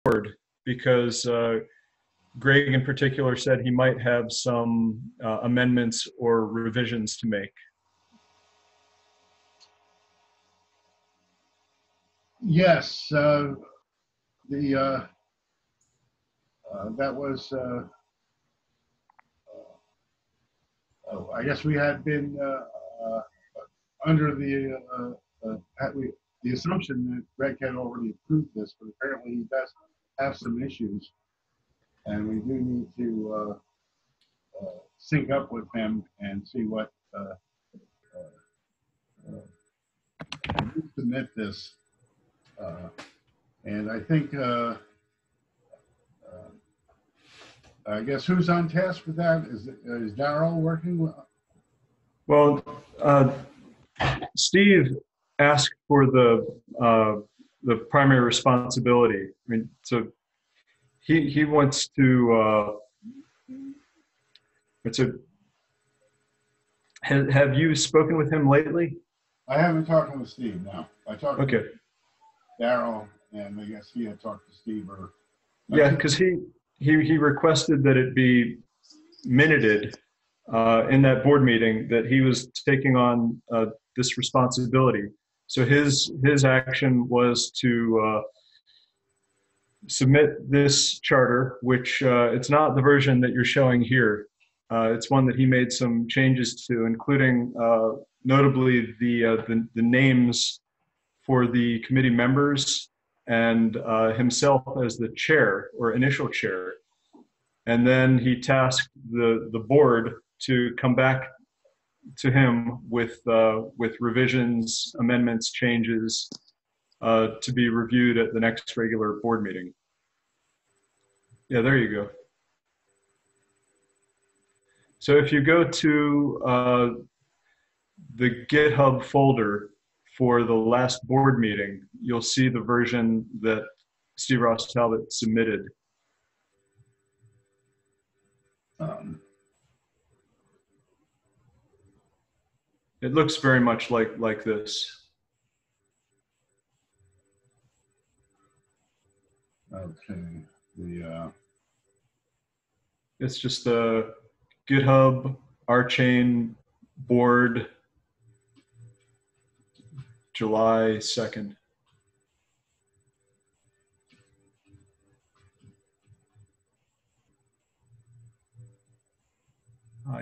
board because Greg in particular said he might have some amendments or revisions to make. Yes, that was, I guess we had been under the assumption that Greg had already approved this, but apparently he does have some issues, and we do need to sync up with him and see what submit this. And I think, I guess who's on task with that? Is Darrell working with? Well, Steve asked for the primary responsibility. I mean, so he wants to. Have you spoken with him lately? I haven't talked with Steve. No, I talked. Okay. With Darrell, and I guess he had talked to Steve. Or yeah, because he requested that it be minuted in that board meeting that he was taking on this responsibility. So his action was to submit this charter, which it's not the version that you're showing here. It's one that he made some changes to, including notably the names for the committee members and himself as the chair or initial chair. And then he tasked the board to come back to him with revisions, amendments, changes to be reviewed at the next regular board meeting. Yeah, there you go. So if you go to the GitHub folder for the last board meeting, you'll see the version that Steve Ross Talbot submitted. It looks very much like this. Okay. It's just a GitHub RChain board, July 2nd.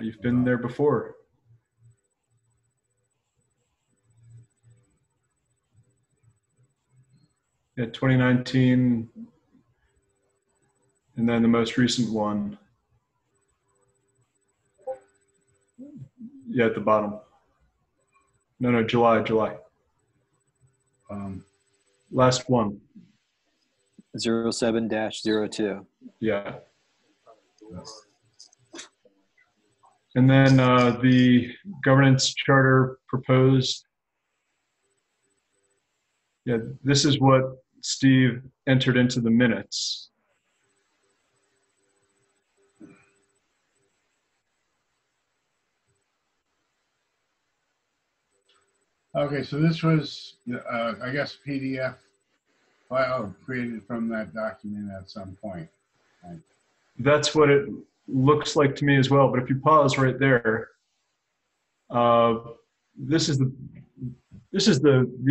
You've been there before. Yeah, 2019, and then the most recent one. Yeah, at the bottom. No, July. Last one. 07-02. Yeah. And then the governance charter proposed. Yeah, this is what Steve entered into the minutes. Okay, so this was, I guess, PDF file created from that document at some point. Right? That's what it looks like to me as well. But if you pause right there, this is the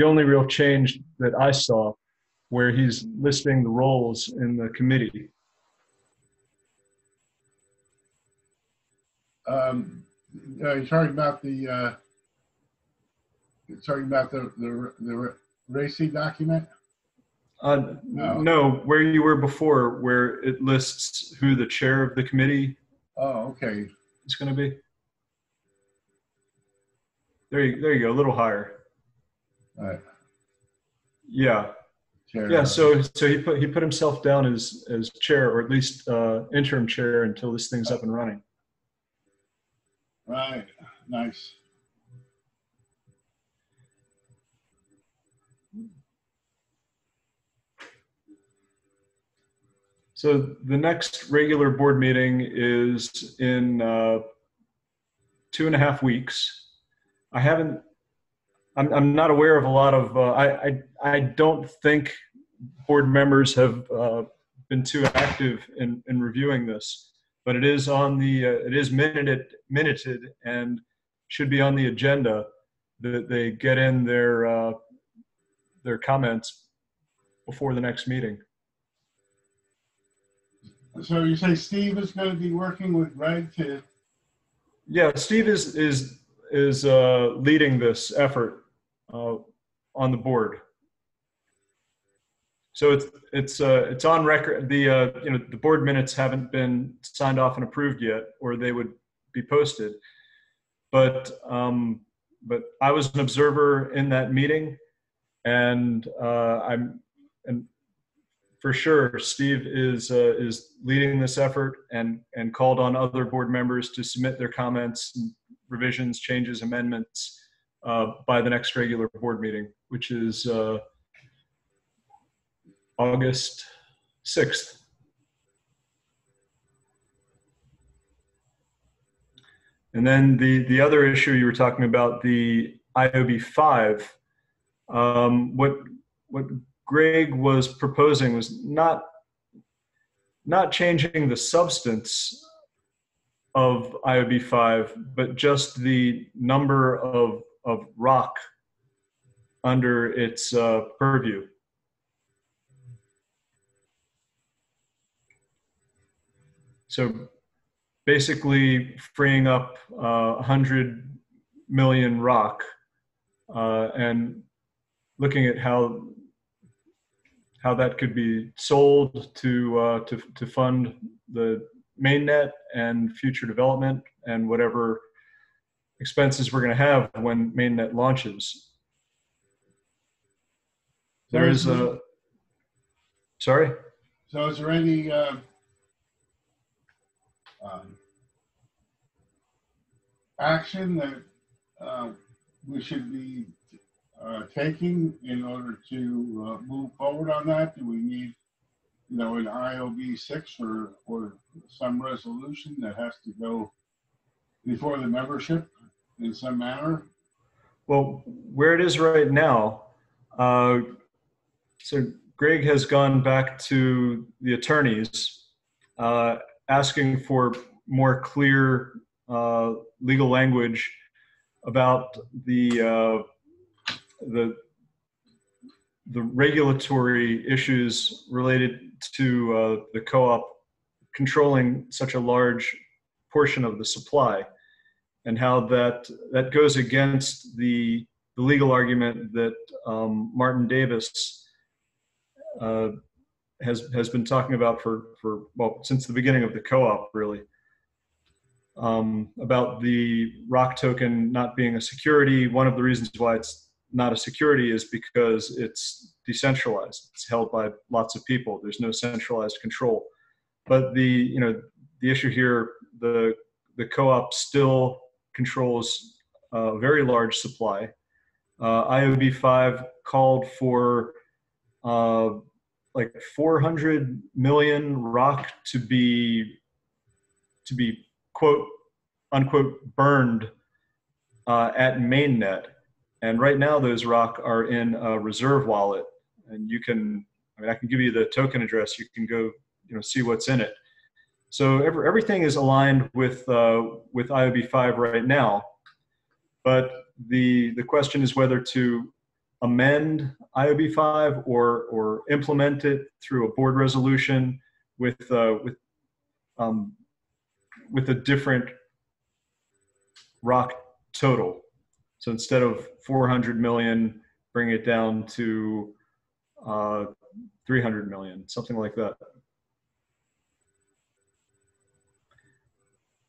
only real change that I saw, where he's listing the roles in the committee. You're talking about the RChain document? No, where you were before, where it lists who the chair of the committee okay. is going to be. There you go, a little higher. All right. Yeah. Chair. Yeah, so he put himself down as chair, or at least interim chair, until this thing's up and running. Right. Nice. So the next regular board meeting is in 2.5 weeks. I'm not aware of a lot of, I don't think board members have been too active in reviewing this, but it is on the it is minuted and should be on the agenda that they get in their comments before the next meeting. So you say Steve is going to be working with Greg to? Yeah, Steve is leading this effort on the board. So it's on record. The board minutes haven't been signed off and approved yet, or they would be posted. But I was an observer in that meeting, and for sure Steve is leading this effort and called on other board members to submit their comments, revisions, changes, amendments by the next regular board meeting, which is August 6th. And then the other issue you were talking about, the IOB 5, what Greg was proposing was not changing the substance of IOB 5, but just the number of rock under its purview. So basically freeing up 100 million rock and looking at how that could be sold to fund the mainnet and future development and whatever expenses we're going to have when mainnet launches. There is a, sorry? So is there any action that we should be taking in order to move forward on that? Do we need, an IOB 6 or some resolution that has to go before the membership in some manner? Well, where it is right now, so Greg has gone back to the attorneys asking for more clear legal language about the regulatory issues related to the co-op controlling such a large portion of the supply, and how that goes against the legal argument that Martin Davis has been talking about well, since the beginning of the co-op, really, about the rock token not being a security. One of the reasons why it's not a security is because it's decentralized. It's held by lots of people. There's no centralized control. But the issue here, the co-op still controls a very large supply. IOB 5 called for like 400 million rock to be quote unquote burned at mainnet. And right now those rock are in a reserve wallet, and you can, I can give you the token address. You can go, see what's in it. So everything is aligned with IOB 5 right now, but the question is whether to amend IOB 5 or implement it through a board resolution with a different rock total. So instead of 400 million, bring it down to 300 million, something like that.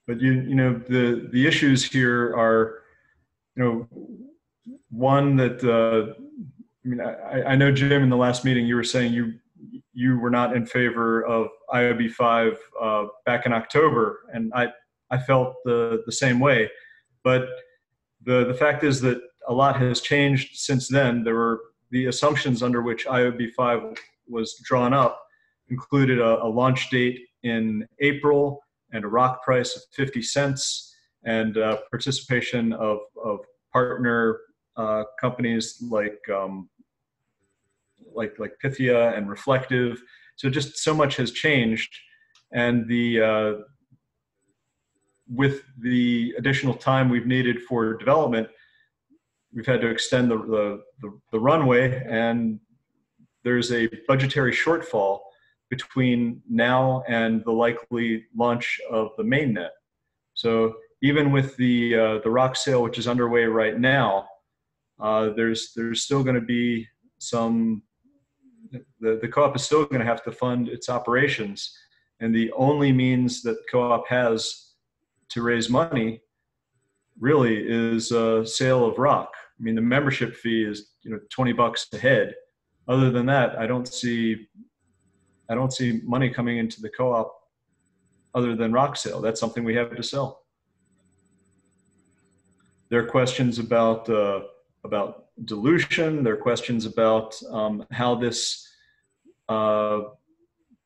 But the issues here are, one that I know, Jim, in the last meeting you were saying you were not in favor of IOB 5 back in October, and I felt the same way. But the fact is that a lot has changed since then. There were the assumptions under which IOB 5 was drawn up included a launch date in April and a rock price of 50 cents and participation of partner companies like Pythia and Reflective. So just so much has changed, and with the additional time we've needed for development, we've had to extend the runway, and there's a budgetary shortfall between now and the likely launch of the mainnet. So even with the rock sale, which is underway right now, there's still going to be some. The co-op is still going to have to fund its operations, and the only means that co-op has to raise money really is a sale of rock. I mean, the membership fee is $20 a head. Other than that, I don't see money coming into the co-op other than rock sale. That's something we have to sell. There are questions about dilution. There are questions about how this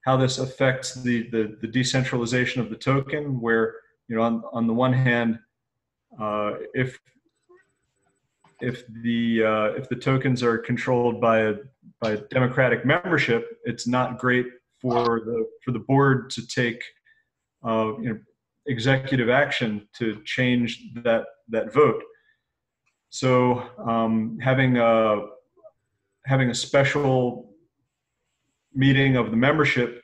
affects the decentralization of the token. Where on the one hand, if the tokens are controlled by democratic membership, it's not great for the board to take executive action to change that vote. So having a special meeting of the membership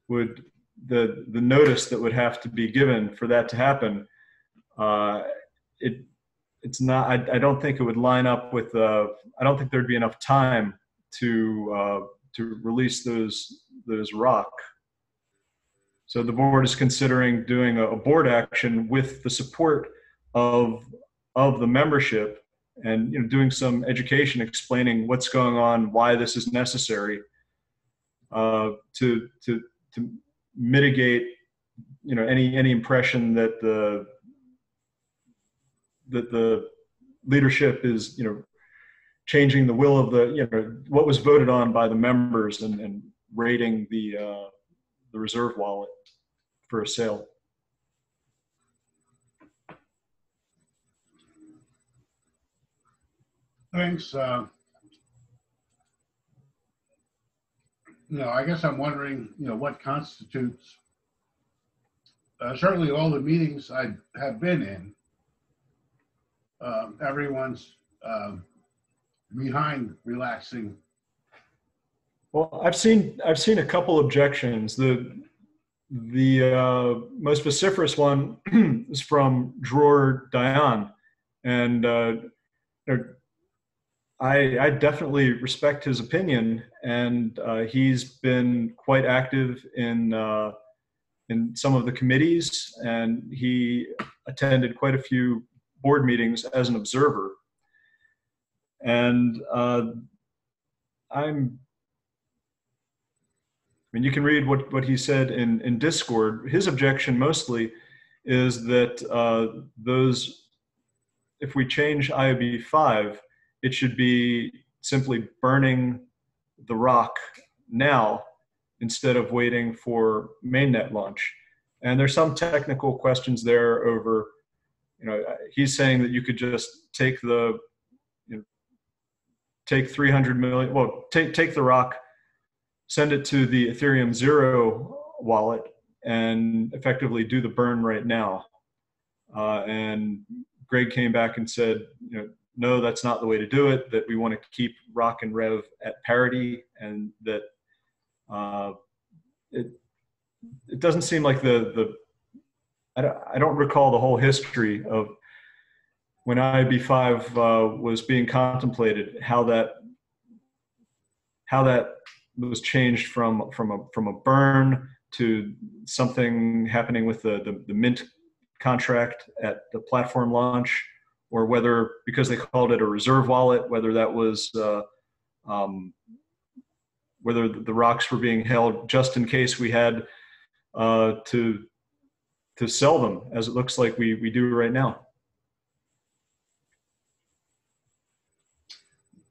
would the notice that would have to be given for that to happen. It's not. I don't think it would line up with. I don't think there'd be enough time to release those rock. So the board is considering doing a board action with the support of the membership, and doing some education, explaining what's going on, why this is necessary, to mitigate any impression that the leadership is changing the will of what was voted on by the members, and raiding the reserve wallet for a sale. Thanks. I guess I'm wondering, what constitutes, certainly all the meetings I have been in, everyone's behind relaxing. Well, I've seen a couple objections. The most vociferous one is from Dror Dayan, and I definitely respect his opinion, and he's been quite active in some of the committees, and he attended quite a few board meetings as an observer. And you can read what he said in Discord. His objection mostly is that if we change IOB 5, it should be simply burning the rock now instead of waiting for mainnet launch. And there's some technical questions there over, he's saying that you could just take take 300 million, well, take the rock, send it to the Ethereum 0 wallet, and effectively do the burn right now. And Greg came back and said, no, that's not the way to do it, that we want to keep rock and rev at parity, and that it doesn't seem like I don't recall the whole history of when IB5 was being contemplated, how that was changed from a burn to something happening with the mint contract at the platform launch, or whether, because they called it a reserve wallet, whether that was whether the rocks were being held just in case we had to sell them, as it looks like we do right now.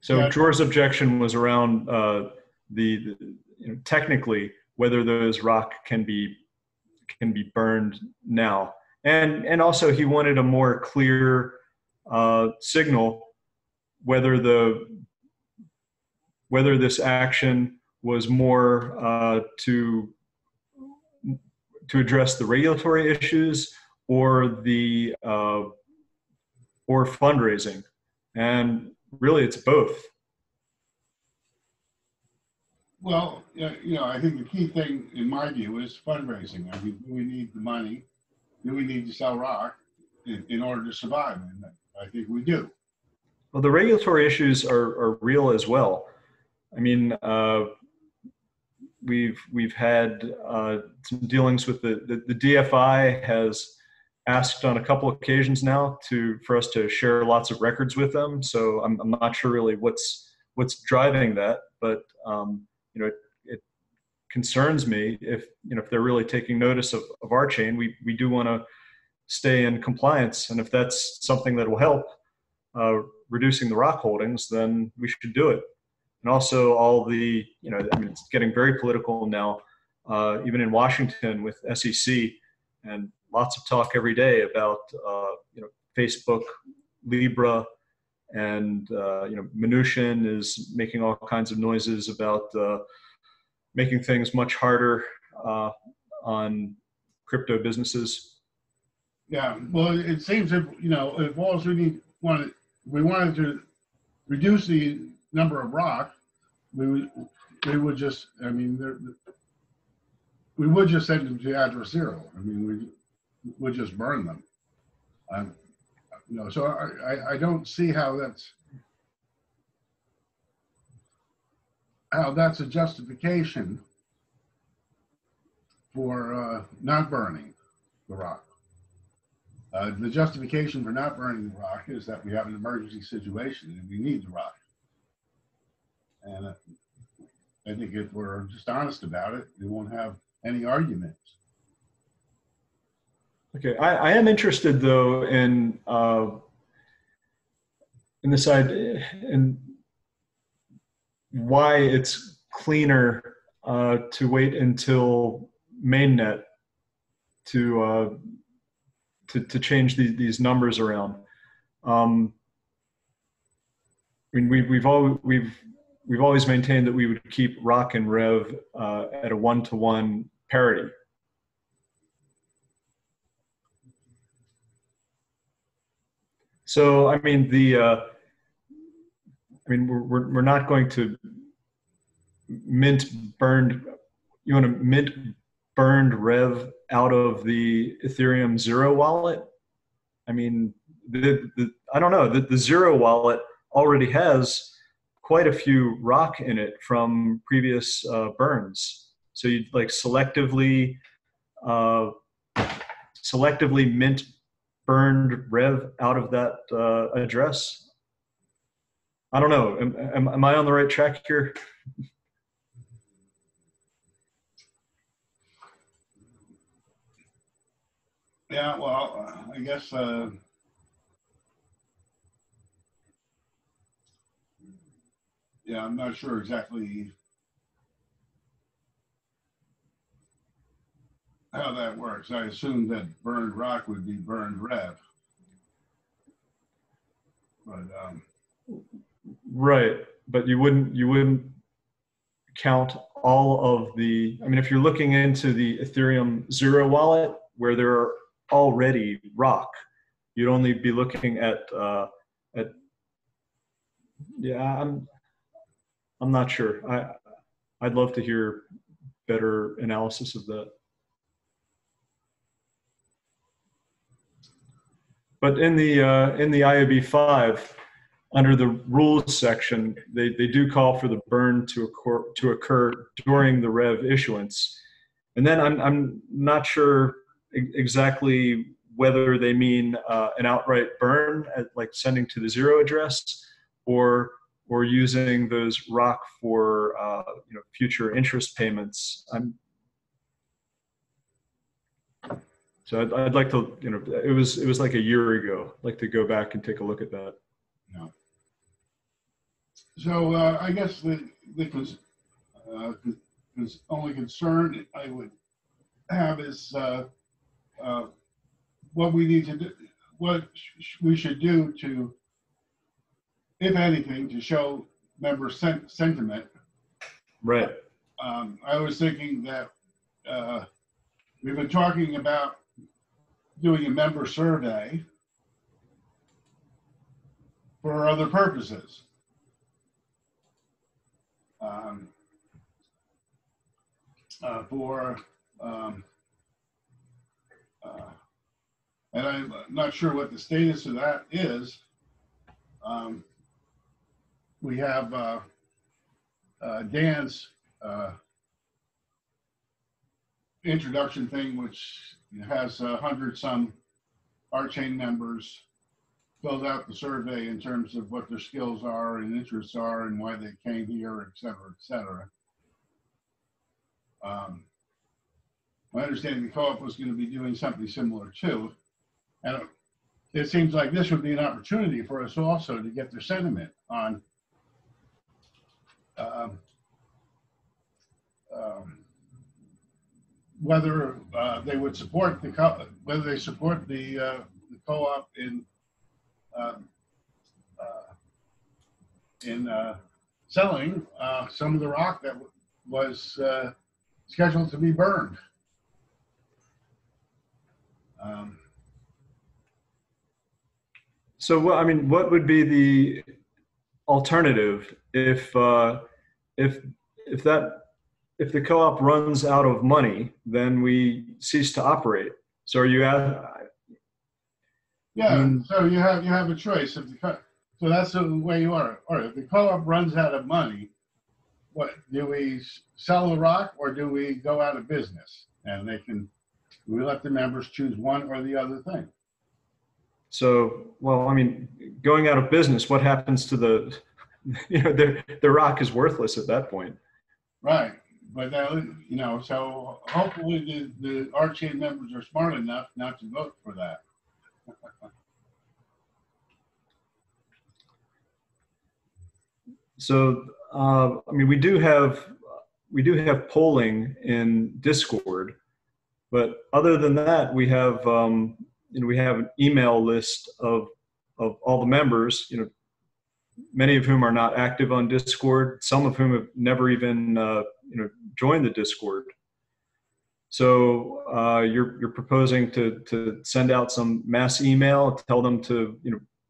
So Dror's objection was around technically whether those rock can be burned now, and also he wanted a more clear signal whether this action was more to address the regulatory issues or the or fundraising, and really it's both. Well, I think the key thing in my view is fundraising. I mean, do we need the money? Do we need to sell rock in order to survive? And I think we do. Well, the regulatory issues are real as well. I mean, we've had some dealings with the DFI has asked on a couple occasions now for us to share lots of records with them. So I'm not sure really what's driving that, but it concerns me if they're really taking notice of RChain. We do want to stay in compliance, and if that's something that will help reducing the rock holdings, then we should do it. And also all the, I mean, it's getting very political now, even in Washington with SEC, and lots of talk every day about, Facebook, Libra, and, Mnuchin is making all kinds of noises about making things much harder on crypto businesses. Yeah, well, it seems if all we wanted to reduce the number of rock, we would just, I mean, we would just send them to address zero. I mean, we would just burn them. So I don't see how that's a justification for not burning the rock. The justification for not burning the rock is that we have an emergency situation and we need the rock. And I think if we're just honest about it, we won't have any arguments. Okay, I am interested though in this idea and why it's cleaner to wait until mainnet to change these numbers around. I mean, we've always maintained that we would keep rock and rev at a 1-to-1 parity. So, I mean, we're not going to mint burned. You want to mint burned rev out of the Ethereum Zero wallet? I mean, I don't know. The Zero wallet already has quite a few rock in it from previous burns. So you'd like selectively mint burned rev out of that address. I don't know. Am I on the right track here? Yeah, well, I guess yeah, I'm not sure exactly how that works. I assume that burned rock would be burned rev. But right, but you wouldn't count all of the. I mean, if you're looking into the Ethereum Zero wallet where there are already rock, you'd only be looking at yeah. I'm not sure. I'd love to hear better analysis of that. But in the IOB 5, under the rules section, they do call for the burn to occur during the rev issuance. And then I'm not sure exactly whether they mean an outright burn, like sending to the zero address, or using those rock for future interest payments. So I'd like to, it was like a year ago. I'd like to go back and take a look at that. no. So I guess the only concern I would have is what we need to do, what we should do to, if anything, to show member sentiment. Right. I was thinking that we've been talking about doing a member survey for other purposes. For and I'm not sure what the status of that is. We have Dan's introduction thing, which has 100 some RChain members filled out the survey in terms of what their skills are and interests are and why they came here, et cetera, et cetera. My understanding the co-op was going to be doing something similar too. And it seems like this would be an opportunity for us also to get their sentiment on whether they would support the whether they support the co-op in selling some of the rock that was scheduled to be burned. So, well, I mean, what would be the alternative if the co-op runs out of money, then we cease to operate? So, are you at? Yeah. So you have a choice. If so that's the way you are. Or if the co-op runs out of money, what do we sell the rock or do we go out of business? And we let the members choose one or the other thing. So, well, I mean, going out of business, what happens to the, the rock is worthless at that point. Right. But, so hopefully the RChain members are smart enough not to vote for that. So, I mean, we do have polling in Discord, but other than that, we have, we have an email list of all the members, many of whom are not active on Discord, some of whom have never even, joined the Discord. So you're proposing to send out some mass email, tell them to,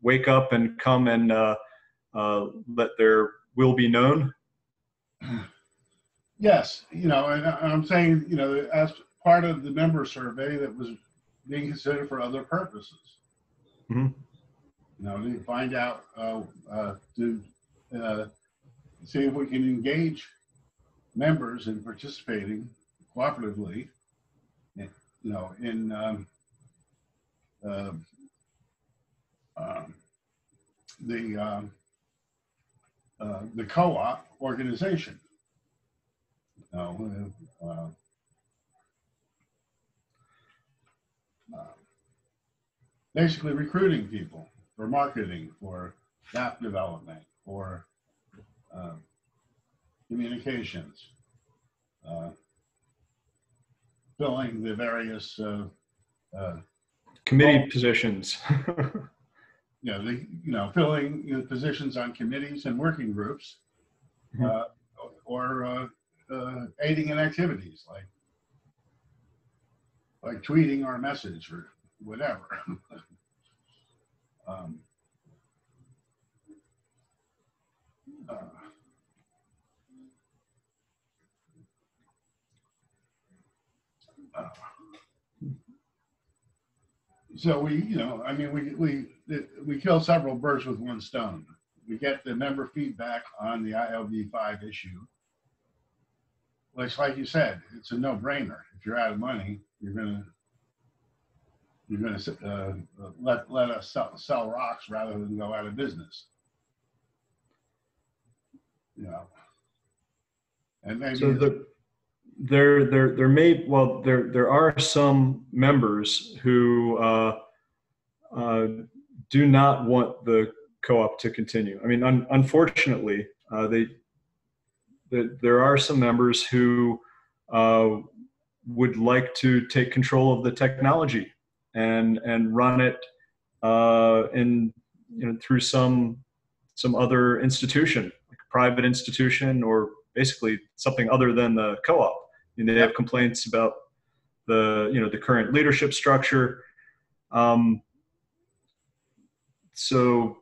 wake up and come and let their will be known? Yes, and I'm saying, as part of the member survey that was being considered for other purposes. Mm-hmm. To find out, to see if we can engage members in participating cooperatively, in the co-op organization. Basically recruiting people for marketing, for app development, for communications, filling the various committee positions. Filling positions on committees and working groups, or aiding in activities like tweeting our message or whatever. So we kill several birds with one stone. We get the member feedback on the ILB5 issue, which, like you said, it's a no-brainer. If you're out of money, you're gonna let us sell rocks rather than go out of business. And maybe so there are some members who do not want the co-op to continue. I mean, unfortunately, there are some members who would like to take control of the technology and run it through some other institution, like a private institution or basically something other than the co-op. And they have complaints about the current leadership structure. So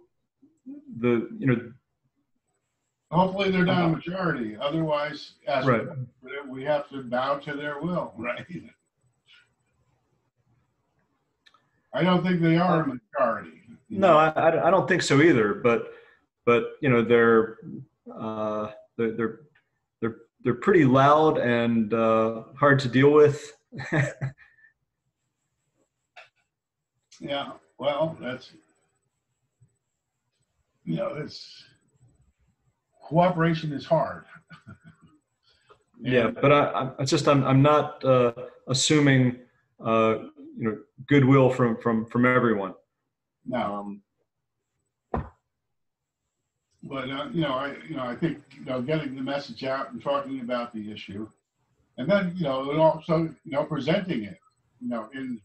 hopefully they're not a majority. Otherwise, as right. we have to bow to their will, right? I don't think they are a majority. No, I don't think so either. But they're pretty loud and hard to deal with. Yeah, well, that's it's cooperation is hard. Yeah, but I'm not assuming goodwill from everyone. No. But I think getting the message out and talking about the issue, and then and also presenting it, in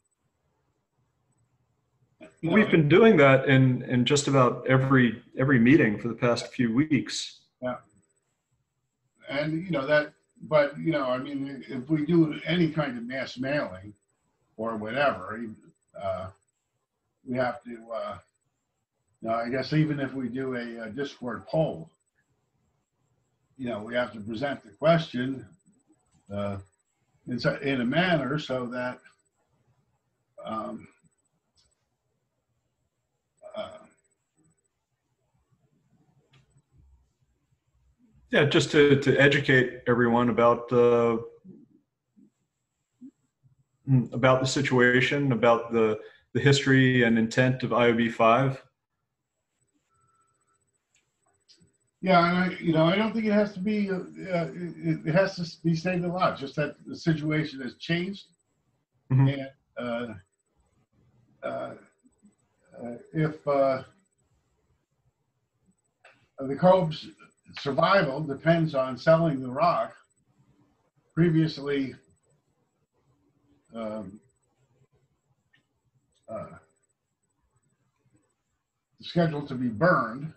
we've been doing that in just about every meeting for the past few weeks. Yeah. And but I mean, if we do any kind of mass mailing or whatever, we have to. I guess even if we do a Discord poll, we have to present the question in a manner so that yeah, just to educate everyone about the situation, about the history and intent of IOB-5. Yeah, and I don't think it has to be. It has to be stated a lot. Just that the situation has changed, and if the Cove's survival depends on selling the rock, previously scheduled to be burned.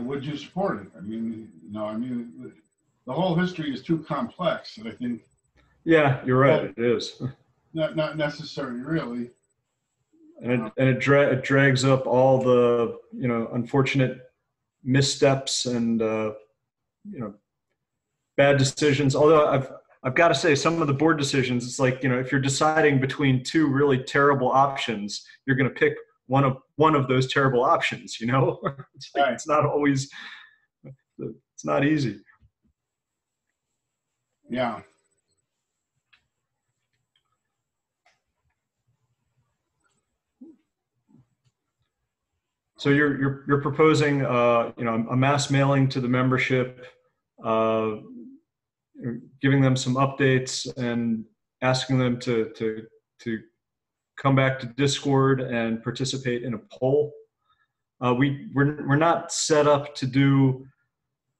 Would you support it? I mean, the whole history is too complex, and I think. Yeah, you're right. It is not necessary, really. And it drags up all the unfortunate missteps and bad decisions. Although I've got to say, some of the board decisions, it's like if you're deciding between two really terrible options, you're going to pick one of those terrible options. It's like, it's not always. It's not easy. Yeah. So you're proposing a mass mailing to the membership, giving them some updates and asking them to come back to Discord and participate in a poll. We're not set up to do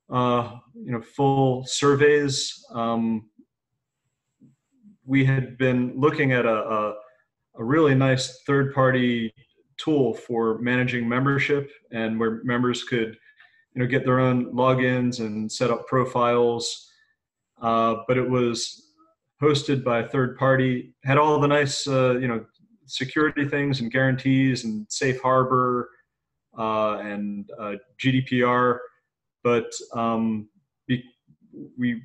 full surveys. We had been looking at a really nice third-party tool for managing membership, and where members could get their own logins and set up profiles, but it was hosted by a third party, had all the nice security things and guarantees and safe harbor and GDPR, but we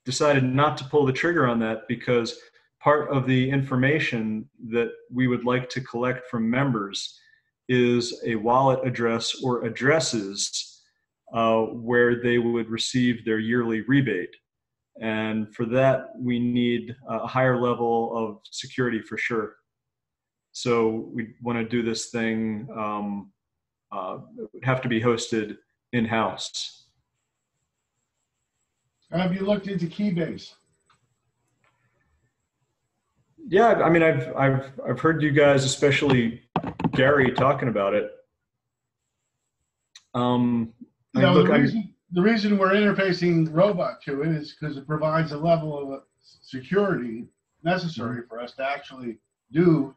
decided not to pull the trigger on that because part of the information that we would like to collect from members is a wallet address or addresses where they would receive their yearly rebate. And for that, we need a higher level of security for sure. So we want to do this thing, it would have to be hosted in-house. Have you looked into Keybase? Yeah, I mean, I've heard you guys, especially Gary, talking about it. The the reason we're interfacing robot to it is because it provides a level of security necessary for us to actually do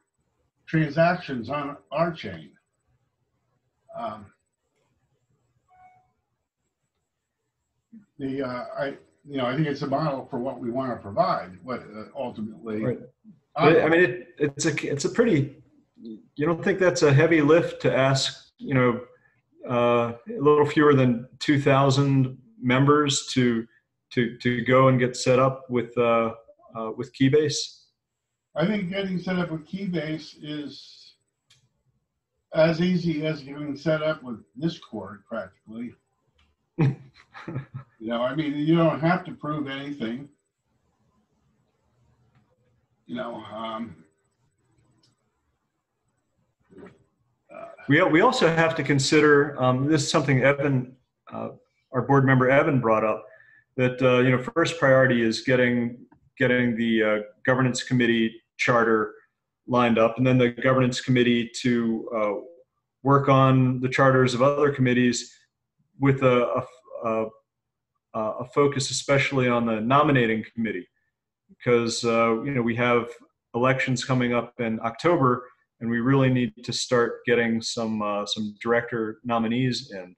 transactions on RChain. I think it's a model for what we want to provide. What ultimately, right. I mean, it's a pretty. You don't think that's a heavy lift to ask? A little fewer than 2,000 members to go and get set up with Keybase. I think getting set up with Keybase is as easy as getting set up with Discord, practically. I mean, you don't have to prove anything. We also have to consider, this is something Evan, our board member Evan brought up, that first priority is getting the governance committee charter lined up, and then the governance committee to work on the charters of other committees with a focus especially on the nominating committee, because we have elections coming up in October, and we really need to start getting some director nominees in.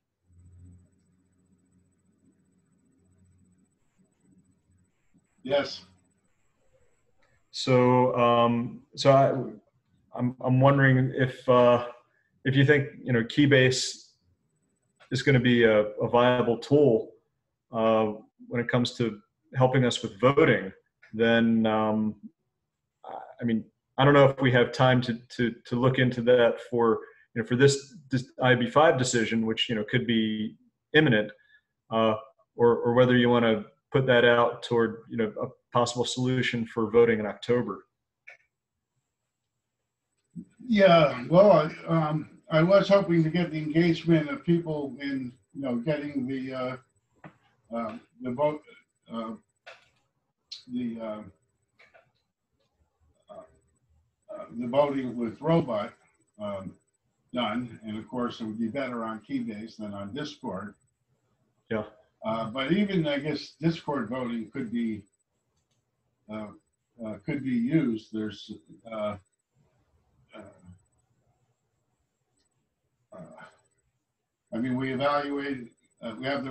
Yes. So I'm wondering if you think Keybase is going to be a viable tool when it comes to helping us with voting. Then I mean, I don't know if we have time to look into that for this IB5 decision, which could be imminent, or whether you want to put that out toward a possible solution for voting in October. Yeah, well, I was hoping to get the engagement of people in getting the vote the voting with robot done, and of course it would be better on Keybase than on Discord. Yeah. But even I guess Discord voting could be used. There's I mean, we evaluated. We have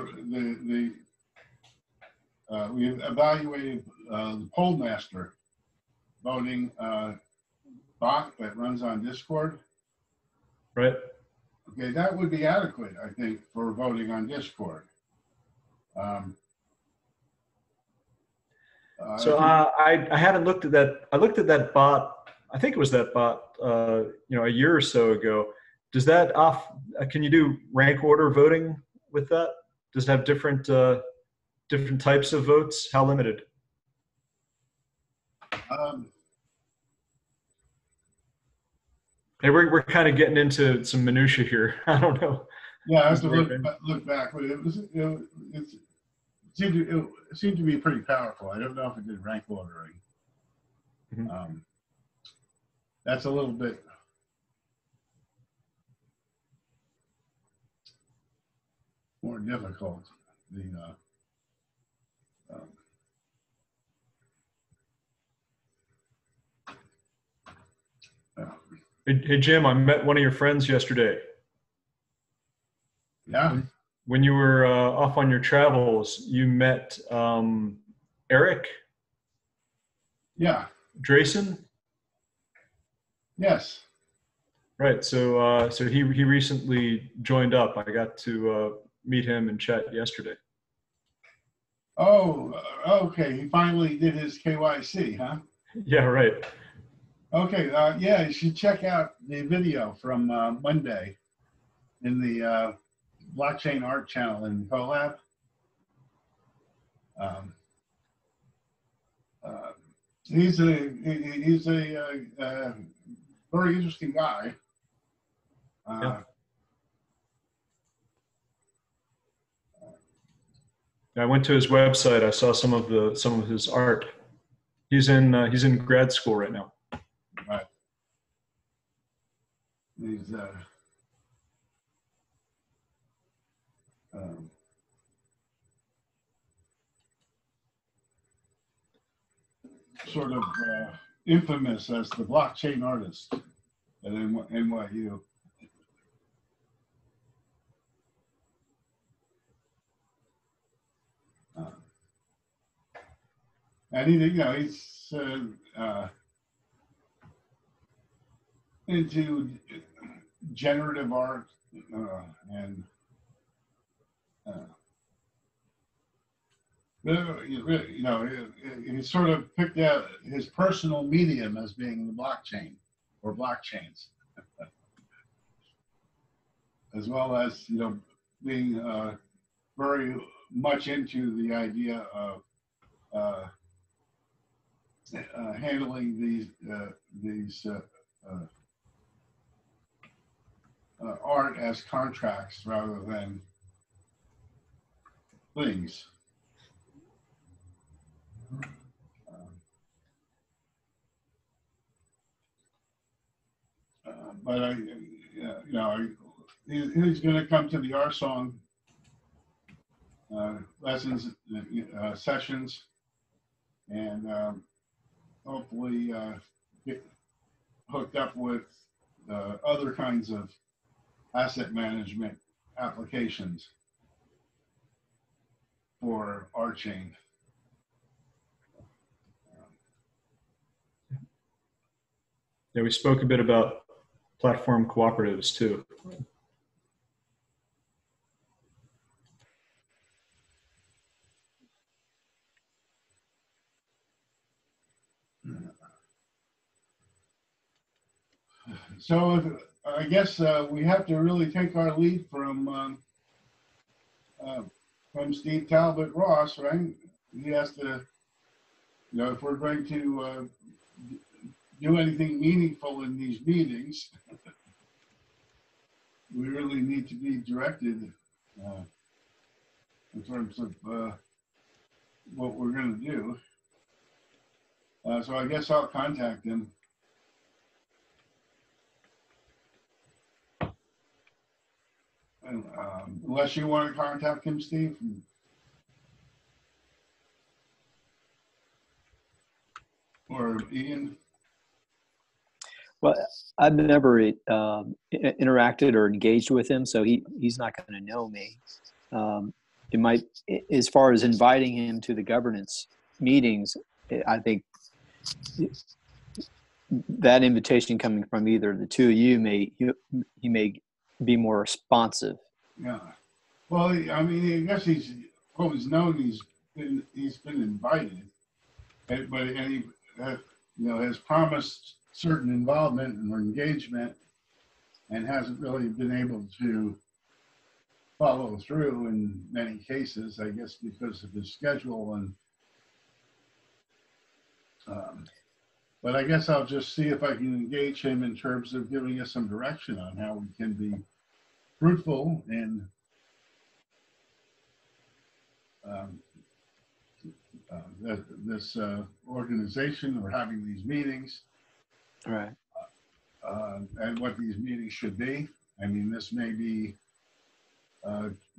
we evaluated the poll master voting bot that runs on Discord. Right. Okay, that would be adequate, I think, for voting on Discord. So I haven't looked at that. I looked at that bot. I think it was that bot, a year or so ago. Does that can you do rank order voting with that? Does it have different types of votes? How limited? Hey, we're kind of getting into some minutia here. I don't know. Yeah, I have to look back, but it seemed to be pretty powerful. I don't know if it did rank ordering. Mm-hmm. That's a little bit. More difficult. Hey Jim, I met one of your friends yesterday. Yeah. When you were off on your travels, you met Eric. Yeah. Drayson. Yes. Right. So he recently joined up. I got to meet him and chat yesterday. Oh, okay. He finally did his KYC, huh? Yeah. Right. Okay. Yeah, you should check out the video from Monday in the blockchain art channel in Colab. He's a very interesting guy. Yeah. I went to his website. I saw some of his art. He's in grad school right now. Right. sort of infamous as the blockchain artist at NYU. And he's into generative art and he sort of picked out his personal medium as being the blockchain or blockchains, as well as being very much into the idea of handling these art as contracts rather than things. But he's going to come to the RSong lessons sessions, and hopefully get hooked up with other kinds of asset management applications for RChain. Yeah, we spoke a bit about platform cooperatives too. So I guess we have to really take our lead from Steve Talbot Ross, right? He has to, if we're going to do anything meaningful in these meetings, we really need to be directed in terms of what we're going to do. So I guess I'll contact him. And, unless you want to contact him, Steve. Or Ian. Well, I've never interacted or engaged with him, so he's not going to know me. It might, as far as inviting him to the governance meetings, I think that invitation coming from either the two of you he may be more responsive. Yeah. Well, I mean, I guess he's always known he's been invited, but he has promised certain involvement or engagement, and hasn't really been able to follow through in many cases, I guess, because of his schedule. And but I guess I'll just see if I can engage him in terms of giving us some direction on how we can be fruitful in this organization, or having these meetings. Right. And what these meetings should be. I mean, this may be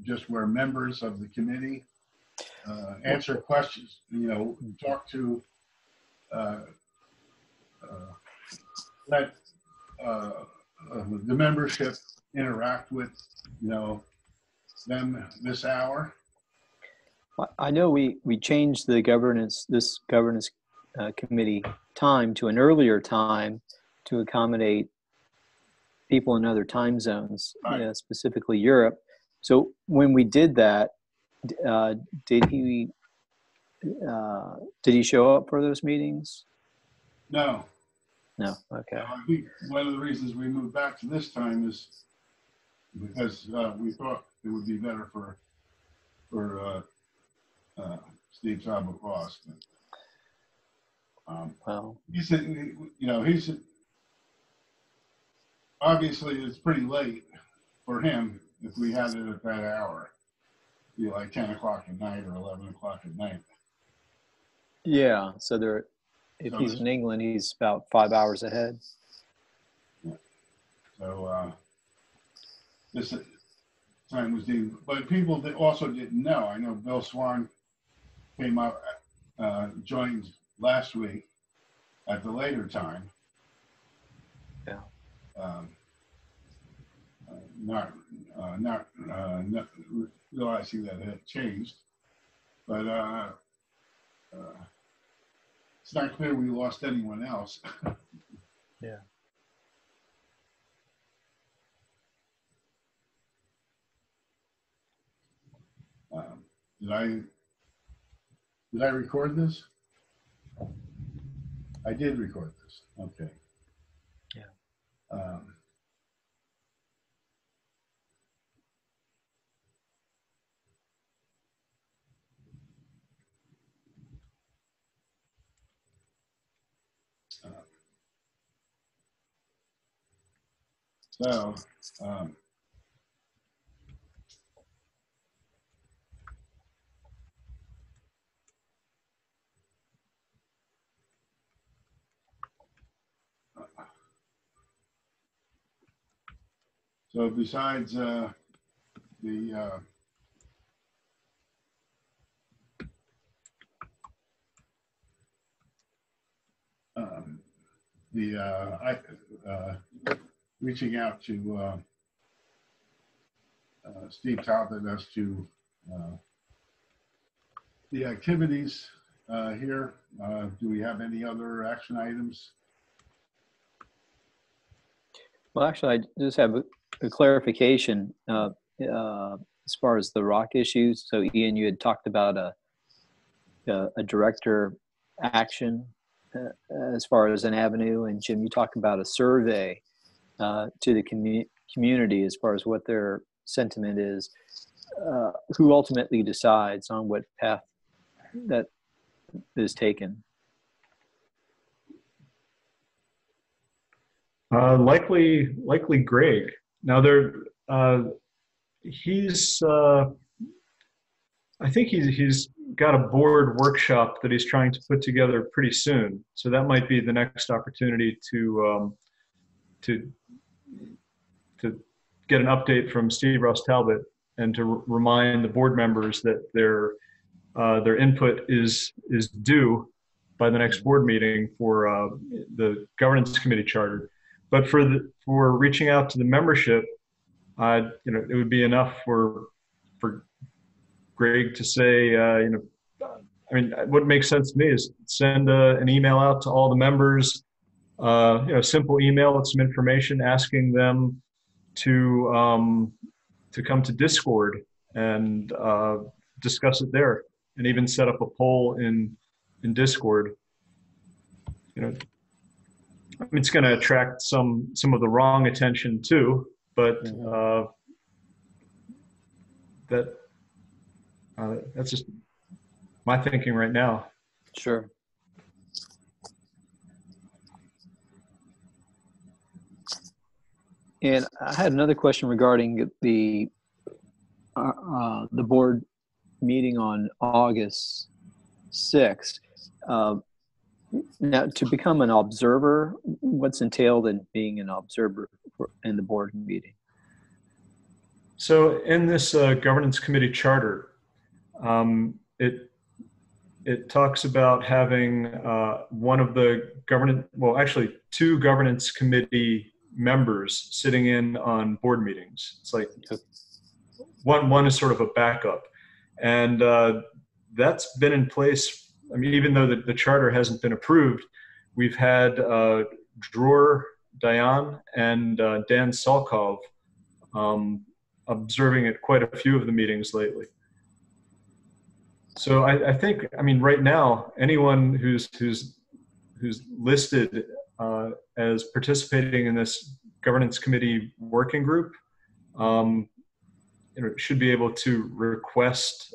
just where members of the committee answer questions, talk to, let the membership interact with, them this hour. I know we changed the governance committee time to an earlier time to accommodate people in other time zones, Right. Specifically Europe. So when we did that, did he show up for those meetings? No. No. Okay. I think one of the reasons we moved back to this time is because we thought it would be better for Steve Talbot Ross. Well, He's obviously it's pretty late for him if we had it at that hour. Be like 10 o'clock at night or 11 o'clock at night. yeah. So if he's in England, he's about 5 hours ahead. Yeah. So this time was due, but people also didn't know. I know Bill Swan came up, joined last week, at the later time. Yeah. Um, not realizing that it had changed, but it's not clear we lost anyone else. Yeah. Did I record this? I did record this. Okay. Yeah. So, um, so besides the um, reaching out to Steve Talbot as to the activities here. Do we have any other action items? Well, actually, I just have a clarification as far as the rock issues. So, Ian, you had talked about a director action as far as an avenue, and Jim, you talked about a survey to the community as far as what their sentiment is. Who ultimately decides on what path that is taken? Likely Greg. Now he's I think he's got a board workshop that he's trying to put together pretty soon. So that might be the next opportunity to get an update from Steve Ross Talbot and to remind the board members that their input is due by the next board meeting for the governance committee charter. But for reaching out to the membership, it would be enough for Greg to say, I mean, what makes sense to me is send an email out to all the members, simple email with some information asking them to come to Discord and discuss it there, and even set up a poll in Discord. I mean, it's going to attract some of the wrong attention too, but that's just my thinking right now. Sure. And I had another question regarding the board meeting on August 6th. Now, to become an observer, what's entailed in being an observer in the board meeting? So in this governance committee charter, it talks about having one of the actually two governance committee members sitting in on board meetings. It's like one is sort of a backup, and that's been in place. I mean, even though the charter hasn't been approved, we've had Dror Dayan and Dan Salkov observing at quite a few of the meetings lately. So I think, I mean, right now, anyone who's listed as participating in this governance committee working group, should be able to request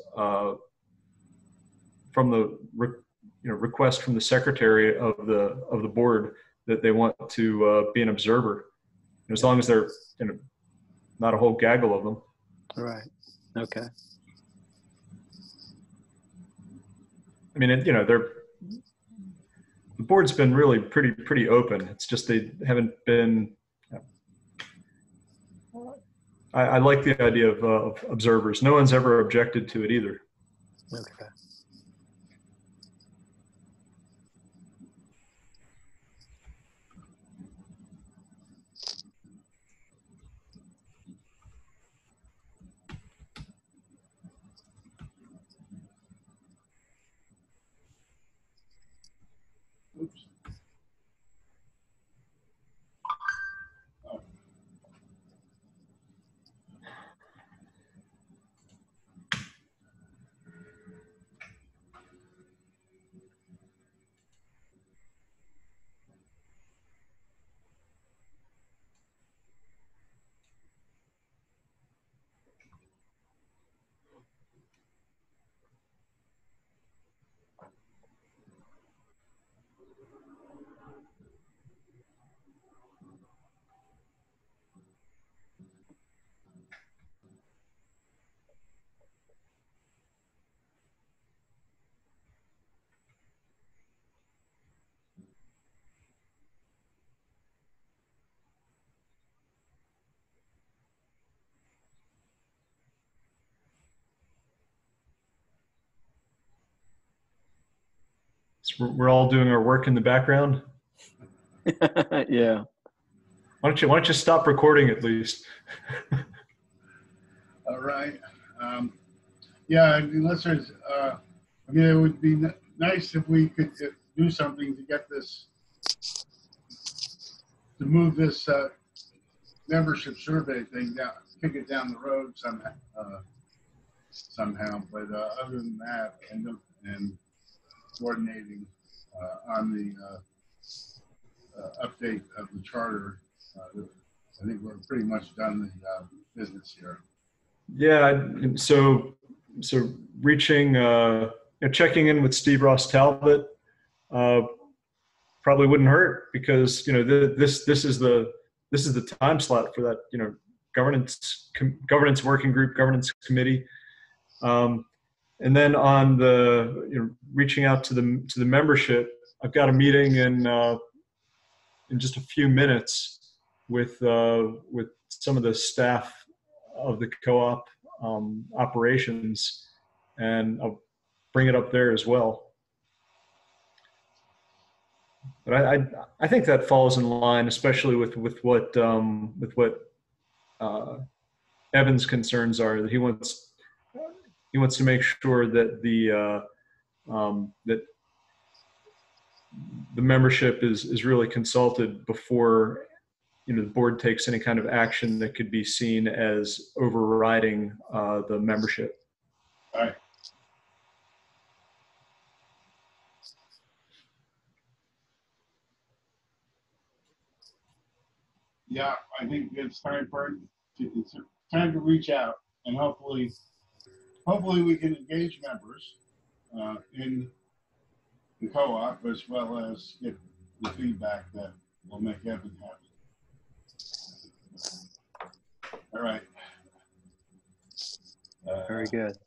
from the request from the secretary of the board that they want to be an observer, as long as they're not a whole gaggle of them. Right. Okay. I mean, the board's been really pretty open. It's just they haven't been. I like the idea of observers. No one's ever objected to it either. Okay. So we're all doing our work in the background. Yeah. Why don't you stop recording at least? All right. Yeah, unless there's, I mean, it would be nice if we could do something to get this, to move this membership survey thing down, kick it down the road somehow. Somehow, but other than that, and coordinating on the update of the charter, I think we're pretty much done the business here. Yeah. So reaching, checking in with Steve Ross Talbot probably wouldn't hurt, because this is the time slot for that governance working group, governance committee. And then on the reaching out to the membership, I've got a meeting in just a few minutes with some of the staff of the co-op operations, and I'll bring it up there as well. But I think that falls in line, especially with what Evan's concerns are. That he wants to make sure that that the membership is really consulted before the board takes any kind of action that could be seen as overriding the membership. All right. Yeah, I think it's time it's time to reach out, and hopefully we can engage members in the co-op, as well as get the feedback that will make Evan happy. All right. Very good.